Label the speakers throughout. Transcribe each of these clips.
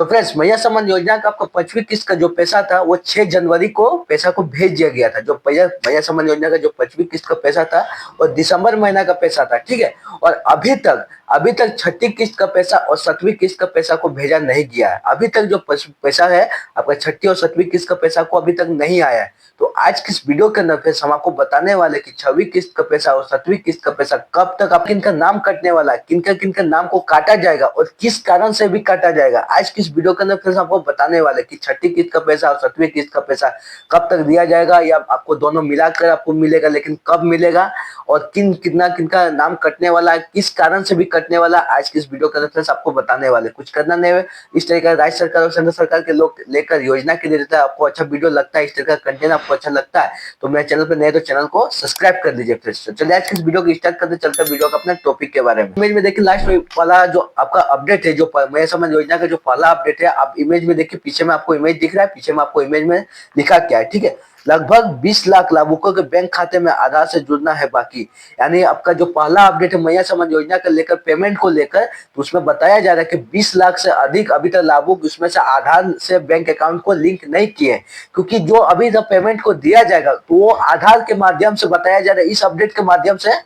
Speaker 1: तो फ्रेंड्स, मैया सम्मान योजना का आपका 5वीं किस्त का जो पैसा था वो 6 जनवरी को पैसा को भेज दिया गया था। जो मैया सम्मान योजना का जो 5वीं किस्त का पैसा था वो दिसंबर महीना का पैसा था, ठीक है। और अभी तक छठी किस्त का पैसा और 7वीं किस्त का पैसा को भेजा नहीं गया है। अभी तक जो पैसा है आपका छठी और 7वीं किस्त का पैसा को अभी तक नहीं आया है। तो आज किस वीडियो के अंदर फिर हम आपको बताने वाले कि 6वीं किस्त का पैसा और 7वीं किस्त का पैसा कब तक आप किनका नाम कटने वाला है, किनका नाम को काटा जाएगा और किस कारण से भी काटा जाएगा। आज किस वीडियो के अंदर फिर आपको बताने वाले कि छठी किस्त का पैसा और 7वीं किस्त का पैसा कब तक दिया जाएगा, या आपको दोनों मिलाकर आपको मिलेगा, लेकिन कब मिलेगा और किनका नाम कटने वाला है, किस कारण से भी कटने वाला, आज किस वीडियो के अंदर आपको बताने वाले। कुछ करना नहीं है, इस तरह का राज्य सरकार और केंद्र सरकार के लोग लेकर योजना के लिए देता है। आपको अच्छा वीडियो लगता है, इस तरह का कंटेंट आपको अच्छा लगता है तो मेरे चैनल पर नए तो चैनल को सब्सक्राइब कर लीजिए। फिर चलिए आज की वीडियो को स्टार्ट करते चलते वीडियो का अपने टॉपिक के बारे में। इमेज में देखिए लास्ट वाला जो आपका अपडेट है, जो मैया सम्मान योजना का जो पहला अपडेट है, आप इमेज में देखिए पीछे में आपको इमेज दिख रहा है, पीछे में आपको इमेज में लिखा क्या है, ठीक है। लगभग 20 लाख लाभुकों के बैंक खाते में आधार से जुड़ना है बाकी। यानी आपका जो पहला अपडेट है मैया सम्मान योजना को लेकर, पेमेंट को लेकर, तो उसमें बताया जा रहा है कि 20 लाख से अधिक अभी तक लाभुक उसमें से आधार से बैंक अकाउंट को लिंक नहीं किए, क्योंकि जो अभी तक पेमेंट को दिया जाएगा तो वो आधार के माध्यम से बताया जा रहा है। इस अपडेट के माध्यम से,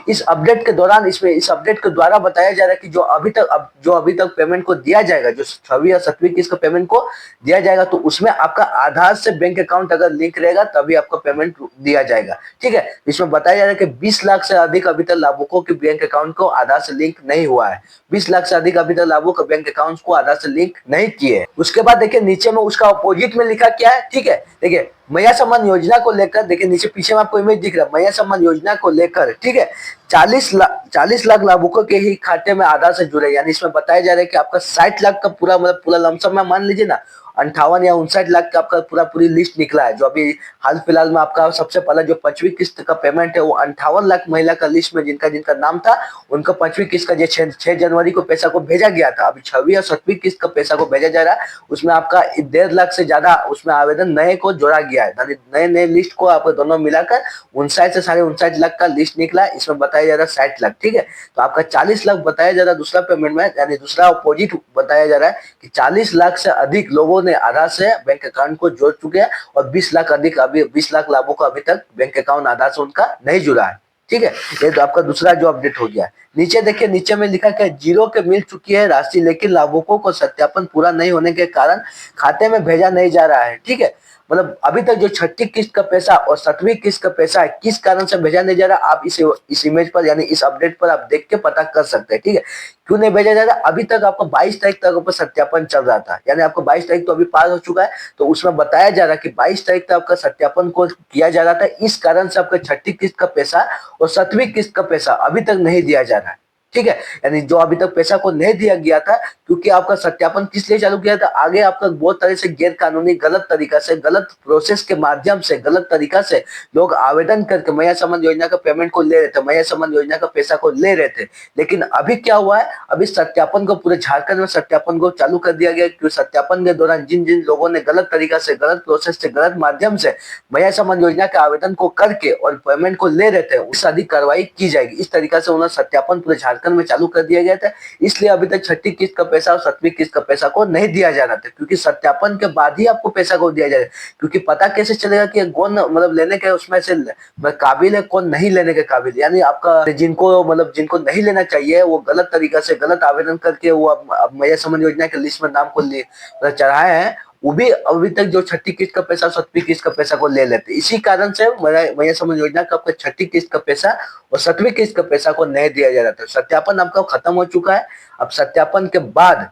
Speaker 1: इस अपडेट के दौरान, इस अपडेट के द्वारा बताया जा रहा है कि जो अभी तक पेमेंट को दिया जाएगा, जो 6वीं या 7वीं किस्त का पेमेंट को दिया जाएगा, तो उसमें आपका आधार से बैंक अकाउंट अगर लिंक रहेगा तभी आपका पेमेंट दिया जाएगा, ठीक है। इसमें बताया जा रहा है कि 20 लाख से अधिक अभी तक लाभुकों के बैंक अकाउंट को आधार से लिंक नहीं हुआ है। 20 लाख से अधिक अभी तक लाभुक बैंक अकाउंट को आधार से लिंक नहीं किए। उसके बाद देखिए नीचे में उसका अपोजिट में लिखा क्या है, ठीक है। देखिए मैया सम्मान योजना को लेकर, देखिए नीचे पीछे में आपको इमेज दिख रहा है, मैया सम्मान योजना को लेकर, ठीक है, 40 लाख लाभुकों के ही खाते में आधार से जुड़े। यानी इसमें बताया जा रहा है कि आपका 60 लाख का पूरा पूरा लमसम में मान लीजिए ना, 58 या 59 लाख का आपका पूरी लिस्ट निकला है। जो अभी हाल फिलहाल में आपका सबसे पहला जो 5वीं किस्त का पेमेंट है वो 58 लाख महिला का लिस्ट में जिनका नाम था, उनका 5वीं किस्त का जो 6 जनवरी को पैसा को भेजा गया था। अभी 6वीं और 7वीं किस्त का पैसा को भेजा जा रहा है, उसमें आपका 1.5 लाख से ज्यादा उसमें आवेदन नए को जोड़ा गया है। नए लिस्ट को आपको दोनों मिलाकर 59 से 59.5 लाख का लिस्ट निकला है। इसमें बताया जा रहा है 60 लाख, ठीक है। तो आपका 40 लाख बताया जा रहा है दूसरा पेमेंट में, यानी दूसरा अपोजिट बताया जा रहा है कि 40 लाख से अधिक लोगों ने आधार से बैंक अकाउंट को जोड़ चुके हैं और 20 लाख लाभों को अभी तक बैंक अकाउंट आधार से उनका नहीं जुड़ा है, ठीक है। ये तो आपका दूसरा जो अपडेट हो गया। नीचे देखिए, नीचे में लिखा क्या, जीरो के मिल चुकी है राशि, लेकिन लाभुकों को सत्यापन पूरा नहीं होने के कारण खाते में भेजा नहीं जा रहा है, ठीक है। मतलब अभी तक जो छठी किस्त का पैसा और 7वीं किस्त का पैसा है, किस कारण से भेजा नहीं जा रहा, आप इस इमेज पर यानी इस अपडेट पर आप देख के पता कर सकते हैं, ठीक है। क्यों नहीं भेजा जा रहा, अभी तक आपका 22 तारीख तक ऊपर सत्यापन चल रहा था, यानी आपको 22 तारीख तो अभी पार हो चुका है, तो उसमें बताया जा रहा है कि 22 तारीख तक आपका सत्यापन को किया जा रहा था। इस कारण से आपका छठी किस्त का पैसा और 7वीं किस्त का पैसा अभी तक नहीं दिया जा रहा है, ठीक है। यानी जो अभी तक पैसा को नहीं दिया गया था, क्योंकि आपका सत्यापन किस लिए चालू किया था, आगे आपका बहुत तरह से गैर कानूनी गलत तरीका से, गलत प्रोसेस के माध्यम से, गलत तरीका से लोग आवेदन करके मैया सम्मान योजना का पेमेंट को ले रहे थे, मैया सम्मान योजना का पैसा को ले रहे थे। लेकिन अभी क्या हुआ है, अभी सत्यापन को पूरे झारखंड में सत्यापन को चालू कर दिया गया, क्योंकि सत्यापन के दौरान जिन जिन लोगों ने गलत तरीका से, गलत प्रोसेस से, गलत माध्यम से मैया सम्मान योजना के आवेदन को करके और पेमेंट को ले रहे थे, उससे अधिक कार्रवाई की जाएगी। इस तरीका से उन्होंने सत्यापन पूरे झारखंड में चालू कर दिया गया था। इसलिए अभी तक छठी किस्त का पैसा और 7वीं किस्त का पैसा को नहीं दिया जा रहा था, क्योंकि सत्यापन के बाद ही आपको पैसा को दिया जाएगा। क्योंकि पता कैसे चलेगा कि कौन लेने के उसमें से काबिल है, कौन नहीं लेने के काबिल, यानी आपका जिनको नहीं लेना चाहिए वो गलत तरीका से, गलत आवेदन करके वो मैया सम्मान योजना के लिस्ट में नाम को चढ़ाए हैं, वो भी अभी तक जो छठी किस्त का पैसा, 7वीं किस्त का पैसा को ले लेते। इसी कारण से मैया सम्मान योजना का आपका छठी किस्त का पैसा और 7वीं किस्त का पैसा को नहीं दिया जा रहा था। सत्यापन आपका खत्म हो चुका है। अब सत्यापन के बाद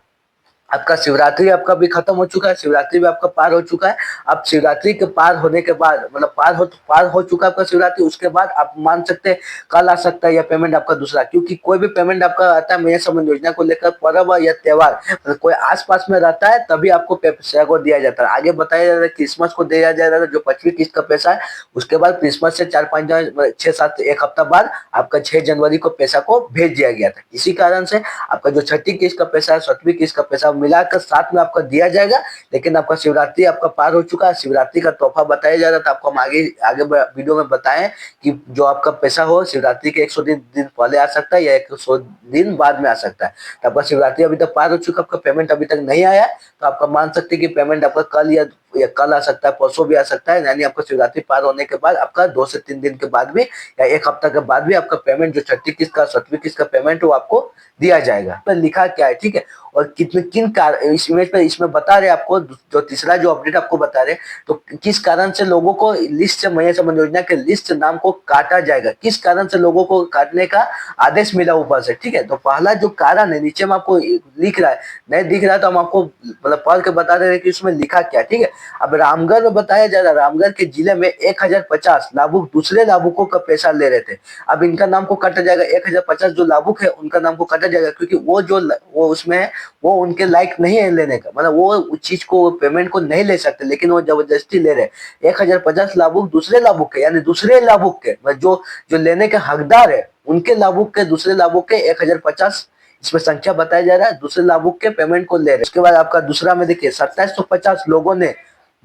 Speaker 1: आपका शिवरात्रि आपका भी खत्म हो चुका है, शिवरात्रि भी आपका पार हो चुका है। अब शिवरात्रि के पार होने के बाद, पार हो चुका है आपका शिवरात्रि, उसके बाद आप मान सकते हैं कल आ सकता है या पेमेंट आपका दूसरा, क्योंकि कोई भी पेमेंट आपका आता है मैया सम्मान योजना को लेकर, पर्व या त्योहार कोई आसपास में रहता है तभी आपको पैसा को दिया जाता है। आगे बताया जा रहा है क्रिसमस को दिया जा रहा है जो 5वीं किस्त का पैसा है, उसके बाद क्रिसमस से 4-5 6-7 एक हफ्ता बाद आपका 6 जनवरी को पैसा को भेज दिया गया था। इसी कारण से आपका जो छठी किस्त का पैसा है, 7वीं किस्त का पैसा मिलाकर साथ में आपका दिया जाएगा। लेकिन आपका शिवरात्रि आपका पार हो चुका है, शिवरात्रि का तोहफा बताया जा रहा था, आपको हम आगे आगे वीडियो में बताएं कि जो आपका पैसा हो शिवरात्रि के 100 दिन पहले आ सकता है या 100 दिन बाद में आ सकता है। तो आपका शिवरात्रि अभी तक पार हो चुका, आपका पेमेंट अभी तक नहीं आया, तो आपका मान सकते हैं कि पेमेंट आपका कल या कल आ सकता है, परसों भी आ सकता है। यानी आपका शिवरात्रि पार होने के बाद आपका 2 से 3 दिन के बाद भी या 1 हफ्ता के बाद भी आपका पेमेंट जो छठी किस्त का 7वीं किस्त का पेमेंट वो आपको दिया जाएगा। पर लिखा क्या है, ठीक है, और कितने किन इस इमेज पर इसमें बता रहे आपको, जो तीसरा जो अपडेट आपको बता रहे, तो किस कारण से लोगों को लिस्ट से महिला सम्मान योजना के लिस्ट नाम को काटा जाएगा, किस कारण से लोगों को काटने का आदेश मिला ऊपर से, ठीक है। तो पहला जो कारण है नीचे में आपको लिख रहा है, नहीं दिख रहा है तो हम आपको मतलब पढ़ के बता दे रहे कि उसमें लिखा क्या, ठीक है। अब रामगढ़ में बताया जा रहा है, रामगढ़ के जिले में 1050 लाभुक दूसरे लाभुकों का पैसा ले रहे थे। अब इनका नाम को काटा जाएगा, 1050 जो लाभुक है उनका नाम को काटा जाएगा, क्योंकि वो उसमें है, वो उनके लायक नहीं है लेने का, मतलब वो उस चीज को पेमेंट को नहीं ले सकते, लेकिन वो जबरदस्ती ले रहे। 1050 लाभुक दूसरे लाभुक के, यानी दूसरे लाभुक के मतलब जो लेने के हकदार है उनके लाभुक के, दूसरे लाभुक के 1050 इसमें संख्या बताया जा रहा है, दूसरे लाभुक के पेमेंट को ले रहे। उसके बाद आपका दूसरा में देखिए 2750 लोगों ने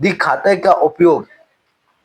Speaker 1: दी खाते का उपयोग,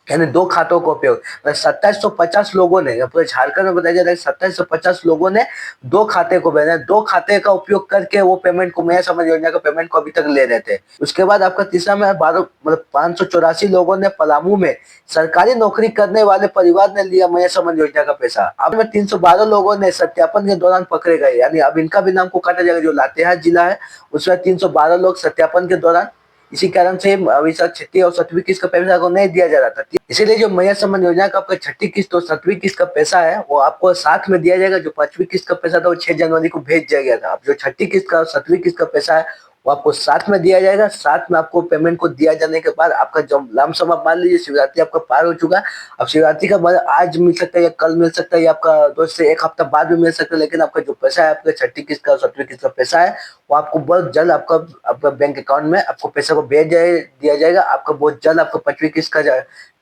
Speaker 1: यानी 2 खातों का उपयोग, 2750 लोगों ने, पूरे झारखंड में बताया जा रहा है 2750 लोगों ने 2 खाते को भेजा, 2 खाते का उपयोग करके वो पेमेंट को महिला सम्मान योजना का पेमेंट को अभी तक ले रहे थे। उसके बाद आपका तीसरा में 12 मतलब 584 लोगों ने पलामू में सरकारी नौकरी करने वाले परिवार ने लिया महिला सम्मान योजना का पैसा। अब में 312 लोगों ने सत्यापन के दौरान पकड़े गए, यानी अब इनका भी नाम को काटा जाएगा। जो लातेहार जिला है उसमें 312 लोग सत्यापन के दौरान, इसी कारण से अभी तक छठी और 7वीं किस्त का पैसा को नहीं दिया जा रहा था। इसीलिए जो महिला सम्मान योजना का आपका छठी किस्त और 7वीं किस्त का पैसा है वो आपको साथ में दिया जाएगा। जो 5वीं किस्त का पैसा था वो 6 जनवरी को भेज दिया गया था। अब जो छठी किस्त का और 7वीं किस्त का पैसा है वो आपको साथ में दिया जाएगा। साथ में आपको पेमेंट को दिया जाने के बाद आपका जब लमसम आप मान लीजिए शिवरात्रि आपका पार हो चुका है, अब शिवरात्रि का बाद आज मिल सकता है या कल मिल सकता है या आपका 2 से 1 हफ्ता बाद भी मिल सकता है, लेकिन आपका जो पैसा है आपका छठी किस्त का और 7वीं किस्त का पैसा है वो आपको बहुत जल्द आपका बैंक अकाउंट में आपको पैसा को दिया जाएगा। आपका बहुत जल्द आपको 5वीं किस्त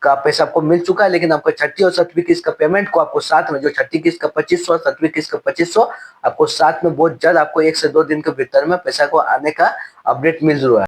Speaker 1: का पैसा आपको मिल चुका है, लेकिन आपको छठी और 7वीं किस्त का पेमेंट को आपको साथ में, जो छठी किस्त का 2500 7वीं किस्त का 2500 आपको साथ में बहुत जल्द आपको 1 से 2 दिन के भीतर में पैसा को आने का अपडेट मिल रहा है।